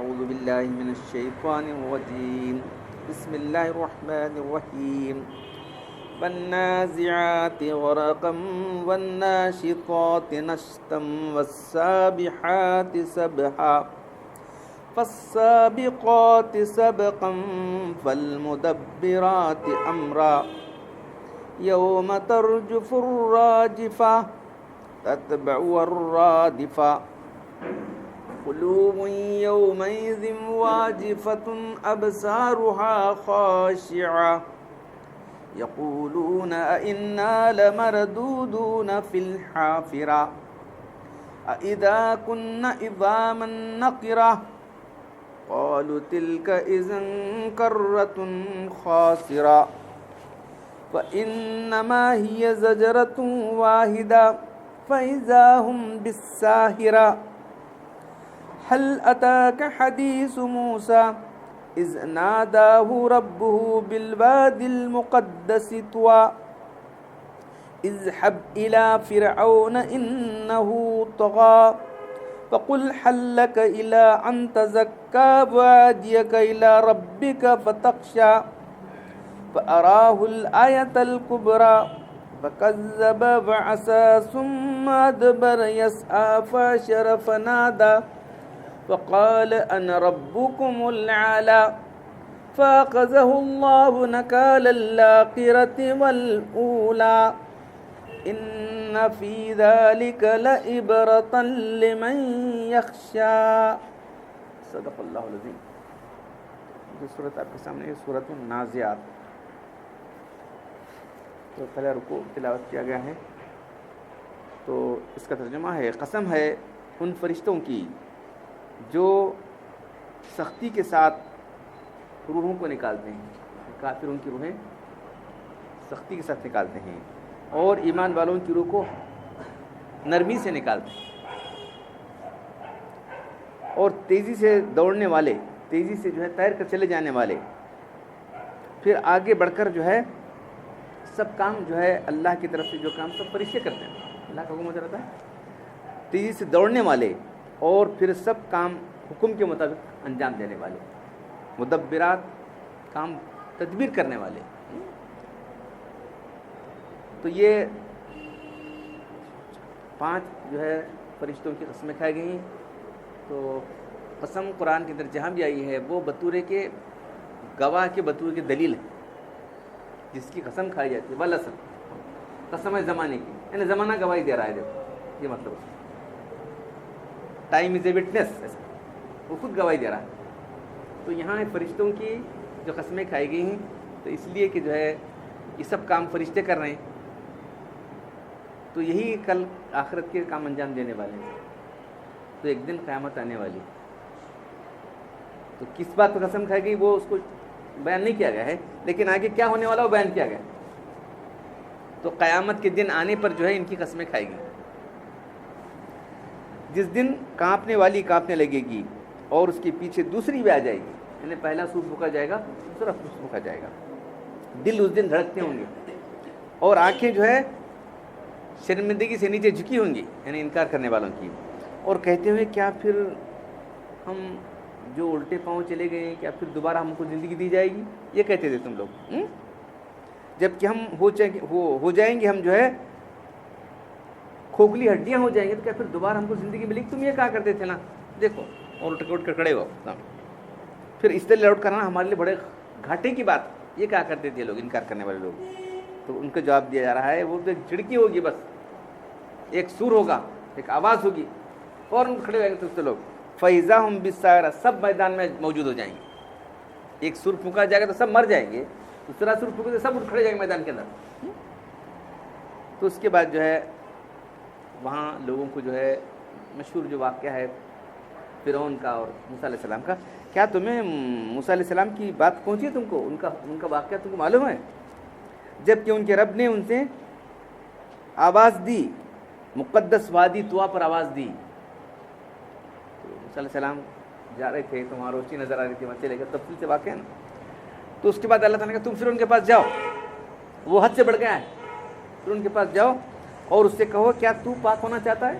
أعوذ بالله من الشيطان الرجيم بسم الله الرحمن الرحيم والنازعات غرقا والناشطات نشطا والسابحات سبحا فالسابقات سبقا فالمدبرات أمرا يوم ترجف الراجفة تتبعها الرادفة قلوب يومئذ واجفة أبصارها خاشعة يقولون أئنا لمردودون في الحافرة أئذا كنا عظاما نخرة قالوا تلك إذا كرة خاسرة فإنما هي زجرة واحدة فإذا هم بالساهرة هل أتاك حديث موسى إذ ناداه ربه بالوادي المقدس طوى اذهب إلى فرعون إنه طغى فقل هل لك إلى أن تزكى وأهديك إلى ربك فتخشى فأراه الآية الكبرى فكذب وعصى ثم أدبر يسعى فحشر فنادى فقال أنا ربكم الأعلى فأخذه الله نكال الآخرة والأولى إن في ذلك لعبرة لمن يخشى صدق اللہ العظیم. جو صورت آپ کے سامنے ہے سورۃ النازعات. تو پہلا رکوع تلاوت کیا گیا ہے. تو اس کا ترجمہ ہے قسم ہے ان فرشتوں کی جو سختی کے ساتھ روحوں کو نکالتے ہیں. کافروں کی روحیں سختی کے ساتھ نکالتے ہیں اور ایمان والوں کی روح کو نرمی سے نکالتے ہیں. اور تیزی سے دوڑنے والے, تیزی سے جو ہے تیر کر چلے جانے والے, پھر آگے بڑھ کر جو ہے سب کام جو ہے اللہ کی طرف سے جو کام سب فرشتے کرتے ہیں, اللہ کا حکم ہوتا رہتا ہے. تیزی سے دوڑنے والے اور پھر سب کام حکم کے مطابق انجام دینے والے, مدبرات کام تدبیر کرنے والے. تو یہ 5 جو ہے فرشتوں کی قسمیں کھائی گئی ہیں. تو قسم قرآن کے اندر جہاں بھی آئی ہے وہ بطور کے گواہ کے بطور کی دلیل ہے جس کی قسم کھائی جاتی ہے. والعصر قسم ہے زمانے کی, یعنی زمانہ گواہی دے رہا ہے. دیکھو یہ مطلب ہے ٹائم از اے وٹنس, وہ خود گواہی دے رہا ہے. تو یہاں فرشتوں کی جو قسمیں کھائی گئی ہیں تو اس لیے کہ جو ہے یہ سب کام فرشتے کر رہے ہیں, تو یہی کل آخرت کے کام انجام دینے والے ہیں. تو ایک دن قیامت آنے والی, تو کس بات پر قسم کھائی گئی وہ اس کو بیان نہیں کیا گیا ہے, لیکن آگے کیا ہونے والا وہ بیان کیا گیا. تو قیامت کے دن آنے پر جو ہے ان کی قسمیں کھائی گئی. جس دن کانپنے والی کانپنے لگے گی اور اس کے پیچھے دوسری بھی آ جائے گی, یعنی پہلا سور پھونکا جائے گا, دوسرا سور پھونکا جائے گا. دل اس دن دھڑکتے ہوں گے اور آنکھیں جو ہے شرمندگی سے نیچے جھکی ہوں گی, یعنی انکار کرنے والوں کی, اور کہتے ہوئے کیا پھر ہم جو الٹے پاؤں چلے گئے کیا پھر دوبارہ ہم کو زندگی دی جائے گی. یہ کہتے تھے تم لوگ. جب کہ ہم ہو جائیں گے ہم جو ہے کھوکھلی ہڈیاں ہو جائیں گے تو کیا پھر دوبارہ ہم کو زندگی ملے گی. تم یہ کہا کرتے تھے نا, دیکھو اور اٹھ کر کھڑے ہو, پھر اس طرح لوٹ کرنا ہمارے لیے بڑے گھاٹے کی بات. یہ کہا کرتے تھے لوگ, انکار کرنے والے لوگ. تو ان کا جواب دیا جا رہا ہے وہ تو ایک جھڑکی ہوگی, بس ایک سور ہوگا, ایک آواز ہوگی, فوراً کھڑے ہوئیں گے تو لوگ. فَإِذَا هُمْ بِالسَّاهِرَةِ, سب میدان میں موجود ہو جائیں گے. ایک سور پھونکا جائے گا تو سب مر جائیں گے, دوسرا سور پھونکے تو سب اٹھ کھڑے جائیں گے میدان کے اندر. تو اس کے بعد جو ہے وہاں لوگوں کو جو ہے مشہور جو واقعہ ہے فرعون کا اور موسیٰ علیہ السلام کا, کیا تمہیں موسیٰ علیہ السلام کی بات پہنچی تم کو, ان کا واقعہ تم کو معلوم ہے؟ جب کہ ان کے رب نے ان سے آواز دی, مقدس وادی طوا پر آواز دی. تو موسیٰ علیہ السلام جا رہے تھے تو وہاں روشنی نظر آ رہی تھی, وہاں چلے گئے, تفصیل سے واقعہ ہے نا. تو اس کے بعد اللہ تعالیٰ نے کہا تم پھر ان کے پاس جاؤ, وہ حد سے بڑھ گیا ہے, پھر ان کے پاس جاؤ اور اس سے کہو کیا تو پاک ہونا چاہتا ہے.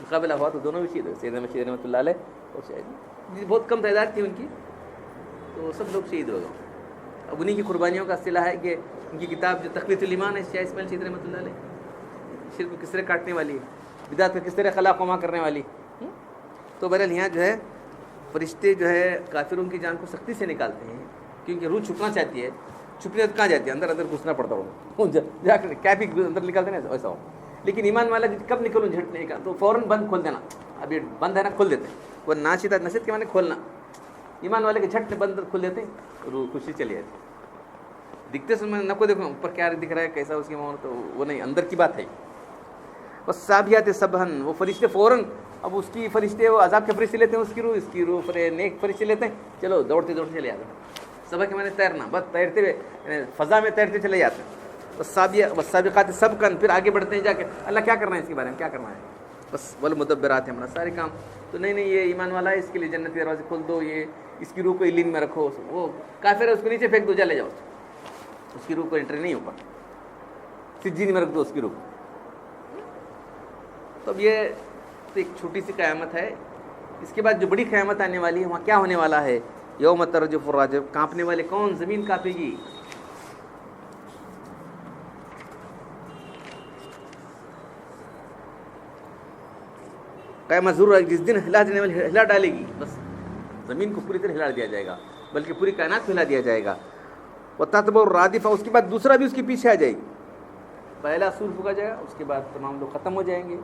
مقابلہ ہوا تو دونوں بھی شہید ہوئے، سیدنا بشیر رحمۃ اللہ علیہ اور شہید بہت کم تعداد تھی ان کی، تو سب لوگ شہید ہو گئے۔ اب انہیں کی قربانیوں کا صلہ ہے کہ ان کی کتاب جو تقویۃ الایمان ہے شیخ اسماعیل شہید رحمۃ اللہ علیہ، شرک کو کس طرح کاٹنے والی ہے، بدعت کو کس طرح خلا قما کرنے والی۔ تو بہرحال یہاں جو ہے فرشتے جو ہے کافروں کی جان کو سختی سے نکالتے ہیں، کیونکہ روح چھپنا چاہتی ہے، چھپنے کہاں جاتی ہے، اندر اندر گھسنا پڑتا ہو، جا کر کیا بھی اندر نکالتے نا ایسا ہو۔ لیکن ایمان والا کب نکلوں جھٹنے کا، تو فوراً بند کھول دینا، ابھی بند ہے نا کھول دیتے ہیں، وہ ناشدہ نشد کے معنی کھولنا، ایمان والے کے جھٹ بند کھول دیتے ہیں، روح خوشی چلی جاتی۔ دکھتے سن نہ کو دیکھو اوپر کیا دکھ رہا ہے کیسا اس کی ماحول، تو وہ نہیں، اندر کی بات ہے۔ بس سابیات سبحن، وہ فرشتے فوراً، اب اس کی فرشتے وہ عذاب کے فرشتے لیتے ہیں اس کی روح نیک فرشتے لیتے ہیں، چلو دوڑتے دوڑتے چلے جاتے ہیں۔ صبح کے معنی تیرنا، بس تیرتے ہوئے فضا میں تیرتے چلے جاتے ہیں۔ بس سابقات سبقن، پھر آگے بڑھتے ہیں جا کے اللہ کیا کرنا ہے اس کے بارے میں، کیا کرنا ہے، بس والمدبرات امرا، سارے کام۔ تو نہیں یہ ایمان والا ہے، اس کے لیے جنت کے دروازے کھول دو، یہ اس کی روح کو علم میں رکھو، وہ کافر ہے اس کو نیچے پھینک دو، چلے جاؤ، اس کی روح کو انٹری نہیں ہوگا، سجین میں رکھ دو اس کی روح۔ تو اب یہ تو ایک چھوٹی سی قیامت ہے، اس کے بعد جو بڑی قیامت آنے والی ہے وہاں کیا ہونے والا ہے، یوم ترجف الراجف، کانپنے والے کون، زمین کانپے گی۔ قیامت ضرور ہے، جس دن ہلا دینے والی ہلا ڈالے گی، بس زمین کو پوری طرح ہلا دیا جائے گا، بلکہ پوری کائنات کو ہلا دیا جائے گا۔ وتتبع الرادفہ، اس کے بعد دوسرا بھی اس کے پیچھے آ جائے گی، پہلا سور پھونکا جائے گا، اس کے بعد تمام لوگ ختم ہو جائیں گے،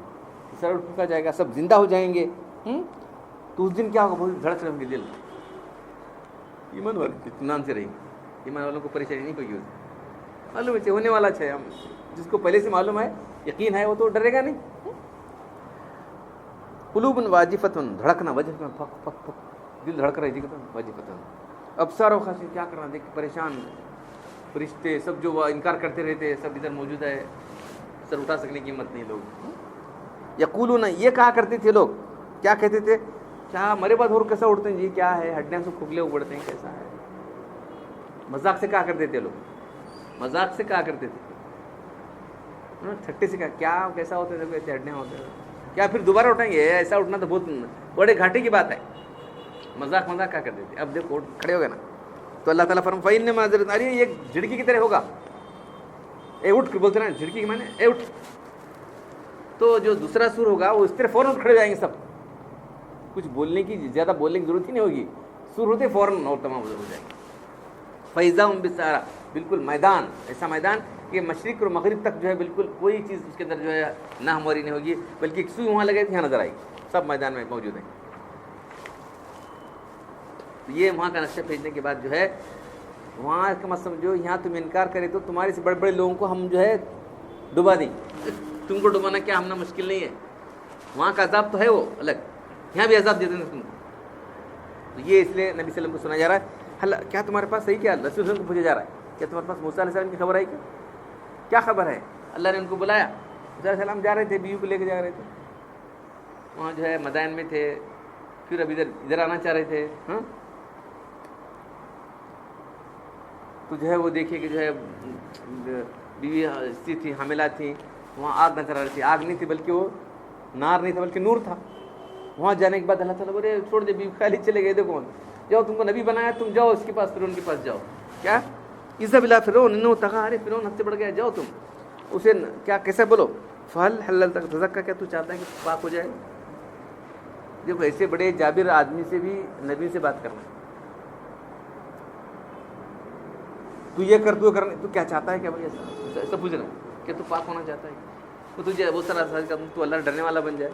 تیسرا پھونکا جائے گا، سب زندہ ہو جائیں گے۔ تو اس دن کیا ہوگا، بہت دھڑک رہیں گے دل، ایمان والے اطمینان سے رہیں گے، ایمان والوں کو پریشانی نہیں ہوگی، معلوم ہے ہونے والا ہے، ہم جس کو پہلے سے معلوم ہے، یقین ہے، وہ تو ڈرے گا نہیں۔ قلوب واجفتن، دھڑکنا، وجہ میں پھک پھک پھک، دل دھڑک رہی تھی، واجفتن، ابصار و خاشعین، کیا کرنا، دیکھ پریشان فرشتے سب جو وہ انکار کرتے رہتے سب ادھر موجود ہے، سر اٹھا سکنے کی ہمت نہیں لوگ۔ یقولون، یہ کہا کرتے تھے لوگ، کیا کہتے تھے، کیا مرے بعد اور کیسا اٹھتے ہیں جی، کیا ہے، ہڈیاں سے کھوکھلے ہو پڑتے ہیں، کیسا ہے، مذاق سے کہا کرتے تھے لوگ، مذاق سے کہا کرتے تھے، چھٹے سے کہا، کیا کیسا ہوتے ہیں، ایسے ہڈیاں ہوتے ہیں، کیا پھر دوبارہ اٹھیں گے، ایسا اٹھنا تو بہت بڑے گھاٹے کی بات ہے، مذاق کہا کرتے تھے۔ اب دیکھو کھڑے ہو گئے نا، تو اللہ تعالیٰ فرماتا ہے فَإِنَّمَا معذرت آ رہی ہے، یہ جھڑکی کی طرح ہوگا، اے اٹھ کے بولتے نا، جھڑکی کے معنی اے اٹھ، تو جو دوسرا سور ہوگا وہ اس طرح فوراً کھڑے ہو جائیں گے، سب کچھ بولنے کی، زیادہ بولنے کی ضرورت ہی نہیں ہوگی، سور ہوتے فوراً اور تمام ہو جائیں گے۔ فَإِذَا هُمْ بِالسَّاهرَةِ، بالکل میدان، ایسا میدان کہ مشرق اور مغرب تک جو ہے بالکل کوئی چیز اس کے اندر جو ہے نہ ہمواری نہیں ہوگی، بلکہ ایک سوئی وہاں لگے تھی، یہاں نظر آئی، سب میدان میں موجود ہیں۔ یہ وہاں کا نقشہ بھیجنے کے بعد جو ہے وہاں کا مت سمجھو، یہاں تم انکار کرے تو تمہارے سے بڑے بڑے لوگوں کو ہم جو ہے ڈبا دیں، تم کو ڈبانا کیا ہمنا مشکل نہیں ہے، وہاں کا عذاب تو ہے وہ الگ، یہاں بھی عذاب دے دیں گے تم کو۔ تو یہ اس لیے نبی صلی اللہ علیہ وسلم کو سنا جا رہا ہے، اللہ کیا تمہارے پاس صحیح، کیا رسول صلی اللہ علیہ وسلم کو پوچھا جا رہا ہے، کیا تمہارے پاس موسیٰ علیہ السلام کی خبر آئی، کیا خبر ہے، اللہ نے ان کو بلایا، موسیٰ علیہ السلام جا رہے تھے، بیوی کو لے کے جا رہے تھے، وہاں جو ہے مدائن میں تھے، پھر اب ادھر آنا چاہ رہے تھے، ہاں، تو جو ہے وہ دیکھیے کہ جو ہے بیوی سی تھی، حاملہ تھیں، وہاں آگ نظر آ رہی تھی، آگ نہیں تھی بلکہ وہ نار نہیں تھا بلکہ نور تھا۔ وہاں جانے کے بعد اللہ تعالیٰ بولے چھوڑ دے، بیوی خالی چلے گئے، دیکھو جاؤ، تم کو نبی بنایا، تم جاؤ اس کے پاس، فرعون کے پاس جاؤ، کیا اذهب الى فرعون انه طغى، ارے فرعون حد سے بڑھ گیا، جاؤ تم اسے کیا کیسے بولو، فهل حللت تزکا، کیا تو چاہتا ہے کہ پاک ہو جائے۔ دیکھو ایسے بڑے جابر آدمی سے بھی نبی سے بات کرنا، تو یہ کر، تو کرنا، تو کیا چاہتا ہے، کیا بھائی ایسا پوچھنا کہ تو پاک ہونا چاہتا ہے، تو تجھے وہ سارا تو اللہ ڈرنے والا بن جائے۔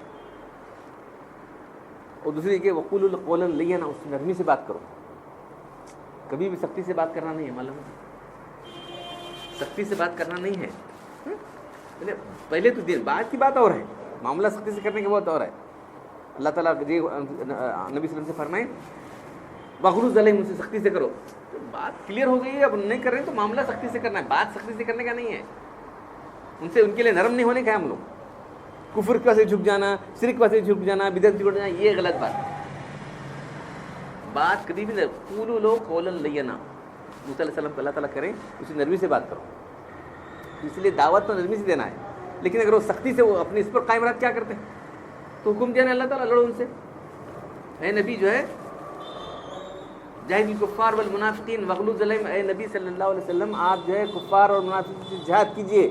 اور دوسری کہ وقول قولا لینا، اس نرمی سے بات کرو، کبھی بھی سختی سے بات کرنا نہیں ہے، معلوم ہے، سختی سے بات کرنا نہیں ہے، پہلے تو دن بعد کی بات اور ہے، معاملہ سختی سے کرنے کی بات اور ہے۔ اللہ تعالیٰ جی نبی صلی اللہ علیہ وسلم سے فرمائیں وغلظ علیہم، ان سے سختی سے کرو، بات کلیئر ہو گئی ہے، اب نہیں کر رہے تو معاملہ سختی سے کرنا ہے، بات سختی سے کرنے کا نہیں ہے، ان سے ان کے لیے نرم نہیں ہونے کا ہے ہم لوگ، کفر کا سے جھک جانا، شرک کا سے جھک جانا، بدعت جھک جانا، یہ غلط بات ہے، بات کبھی بھی نہیں، قولوا لو قولا لینا، موسیٰ علیہ السلام کو اللہ تعالیٰ کریں اسے نرمی سے بات کرو، اس لیے دعوت تو نرمی سے دینا ہے، لیکن اگر وہ سختی سے وہ اپنے اس پر قائم رکھ کیا کرتے ہیں، تو حکم دیا نا اللہ تعالیٰ لڑو ان سے. اے نبی جو ہے جاہد الکفار والمنافقین وغلظ علیہم، اے نبی صلی اللہ علیہ وسلم آپ جو ہے کفار اور منافقین سے جہاد کیجئے،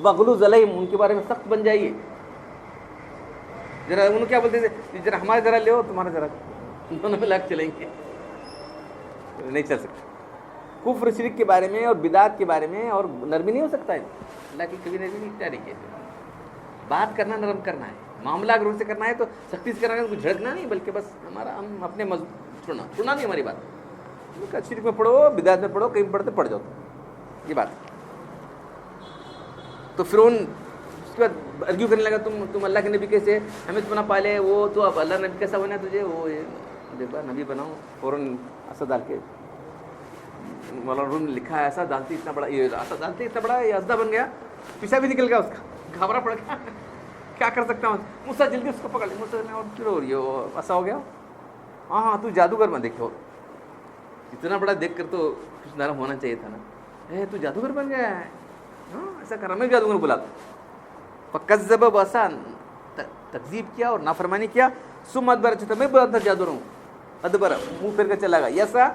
وغلظ علیہم ان کے بارے میں سخت بن جائیے. ذرا انہوں کیا بولتے تھے، ذرا ہمارے ذرا لے ہو تمہارا ذرا، دونوں میں لاکھ چلیں گے، نہیں چل سکتے. کفر شرک کے بارے میں اور بدعات کے بارے میں اور نرمی نہیں ہو سکتا ہے. اللہ کی کبھی نرمی نہیں اختیار کیے. بات کرنا نرم کرنا ہے، معاملہ اگر ان سے کرنا ہے تو سختی سے کرنا ہے، کچھ جھڑکنا نہیں، بلکہ بس ہم اپنے چھوڑنا نہیں ہماری بات. شرک میں پڑھو، بدعات میں پڑھو، کہیں پڑھتے پڑھ جاؤ، یہ بات. تو فرعون اس کے بعد ارگیو کرنے لگا، تم اللہ کے نبی کیسے، ہمیں تو بنا پالے، وہ تو اب اللہ نبی کیسا بنا تجھے، وہ دیکھا نبی بناؤ. فوراً اسد ڈال کے مولانا روم نے لکھا ہے، ایسا ڈالتی اتنا بڑا، یہ ایسا ڈالتی اتنا بڑا، یہ ازدہ بن گیا، پیچھا بھی نکل گیا اس کا، گھبرا پڑ گیا. کیا کر سکتا ہوں، موسیٰ جلدی اس کو پکڑ لیا. موسیٰ نے اور پھر یہ ایسا ہو گیا. ہاں تو جادوگر بن، دیکھو اتنا بڑا دیکھ کر تو کچھ نرم ہونا چاہیے تھا نا. تو جادوگر بن گیا ہے، ہاں ایسا کر رہا، میں جادوگر بلا. فکذب باسا، تکذیب کیا اور نافرمانی کیا. ثم ادبر، میں بولا تھا جادوگر ہوں، ادبر منہ پھیر کر چلا گیا. ایسا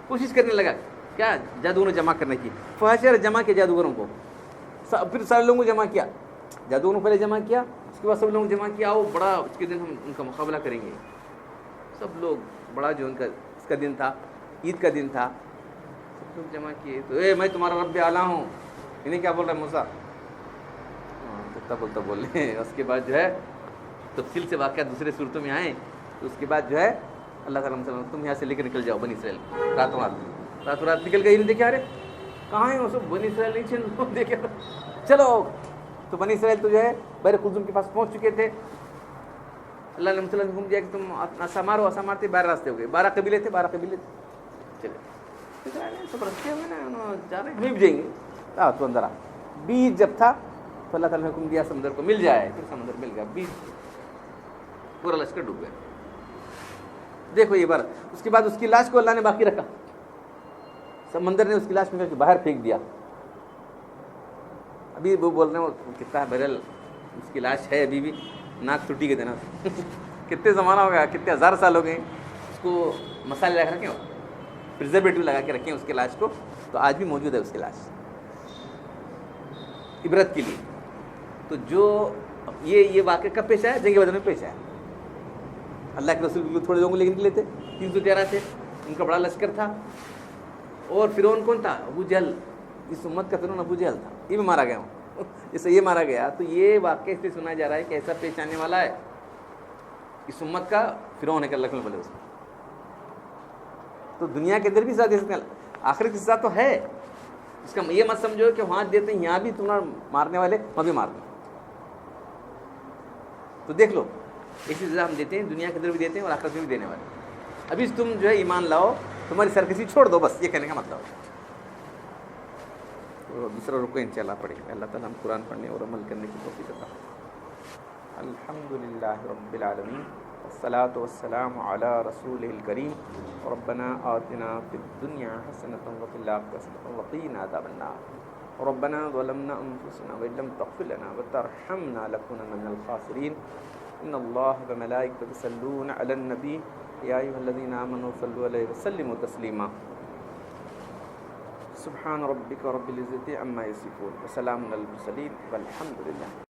کوشش کرنے لگا کیا جادوگروں جمع کرنے کی. فحشر، جمع کیا جادوگروں کو، پھر سارے لوگوں کو جمع کیا. جادوگروں کو پہلے جمع کیا، اس کے بعد سب لوگوں کو جمع کیا. وہ بڑا اس کے دن ہم ان کا مقابلہ کریں گے. سب لوگ بڑا جو ان کا اس کا دن تھا، عید کا دن تھا، سب لوگ جمع کیے. تو میں تمہارا رب اعلیٰ ہوں. انہیں کیا بول رہا ہے موسیٰ، بولتا بول رہے ہیں. اس کے بعد جو ہے تفصیل سے واقعات دوسرے صورتوں میں آئیں. تو اس کے بعد جو ہے اللہ تعالیٰ تم یہاں سے لے کے نکل جاؤ بنی اسرائیل. راتوں رات نکل گئی. دیکھے ارے کہاں ہیں وہ سب، بنی اسرائیل نہیں چھن دیکھے چلو. تو بنی اسرائیل تو جو ہے بحر قلزم کے پاس پہنچ چکے تھے. اللہ نے مثلاً حکم دیا کہ تم ایسا مارو، ایسا مارتے 12 راستے ہو گئے. 12 قبیلے تھے، 12 قبیلے چلے سب راستے ہوئے نا، جا رہے ہیں ہمیں بھی جائیں گے. تو اندر آ بیچ جب تھا تو اللہ تعالیٰ نے حکم دیا سمندر کو مل جائے. پھر سمندر مل گیا، بیچ پورا لشکر ڈوب گیا. دیکھو یہ بار. اس کے بعد اس کی لاش کو اللہ نے باقی رکھا. سمندر نے اس کی لاش میں باہر پھینک دیا. ابھی وہ بول رہے ہیں وہ کتنا ہے بہرحال اس کی لاش ہے ابھی بھی. ناک ٹوٹی کے دینا کتنے زمانہ ہو گیا، کتنے ہزار سال ہو گئے. اس کو مسالے لگا رکھے، پرزرویٹو لگا کے رکھیں اس کے لاش کو. تو آج بھی موجود ہے اس کی لاش عبرت کے لیے. تو جو یہ واقعہ کب پیش آیا، جنگ بدر میں پیش آیا. اللہ کے رسول تھوڑے لوگوں کو لے کے نکلے تھے، 313 تھے، ان کا بڑا لشکر تھا. اور فرعون کون تھا، ابو جہل. اس امت کا فرعون ابو جہل تھا. یہ بھی مارا گیا ہوں جیسے یہ مارا گیا. تو یہ واقعہ اس لیے سنا جا رہا ہے کہ ایسا پیش آنے والا ہے اس امت کا فرعون ہے کہ اللہ بولے اس میں. تو دنیا کے اندر بھی ساتھ آخرت کے ساتھ تو ہے. اس کا یہ مت سمجھو کہ وہاں دیتے ہیں یہاں بھی تمہارا مارنے والے وہاں بھی مارنے. تو دیکھ لو ایسی سزا ہم دیتے ہیں، دنیا کے اندر بھی دیتے ہیں اور آخرت میں بھی دینے والے. ابھی تم جو ہے ایمان لاؤ، تمہاری سرکشی چھوڑ دو، بس یہ کہنے کا مطلب ہے. تو دوسرا رکو انشاءاللہ پڑھیں گے. اللہ تعالیٰ ہم قرآن پڑھنے اور عمل کرنے کی توفیق عطا فرمائے. الحمدللہ رب العالمین، والصلاة والسلام علی رسولہ الکریم. ربنا آتنا فی الدنیا حسنۃ وفی الآخرۃ حسنۃ وقنا عذاب النار. ربنا ظلمنا انفسنا وان لم تغفر لنا وترحمنا لنكونن من الخاسرین. ان اللہ وملائکته یصلون علی النبی یا ایھا الذین آمنوا صلوا علیہ وسلموا تسلیما. سبحان ربک رب العزة عما یصفون وسلام علی المرسلین والحمد للہ.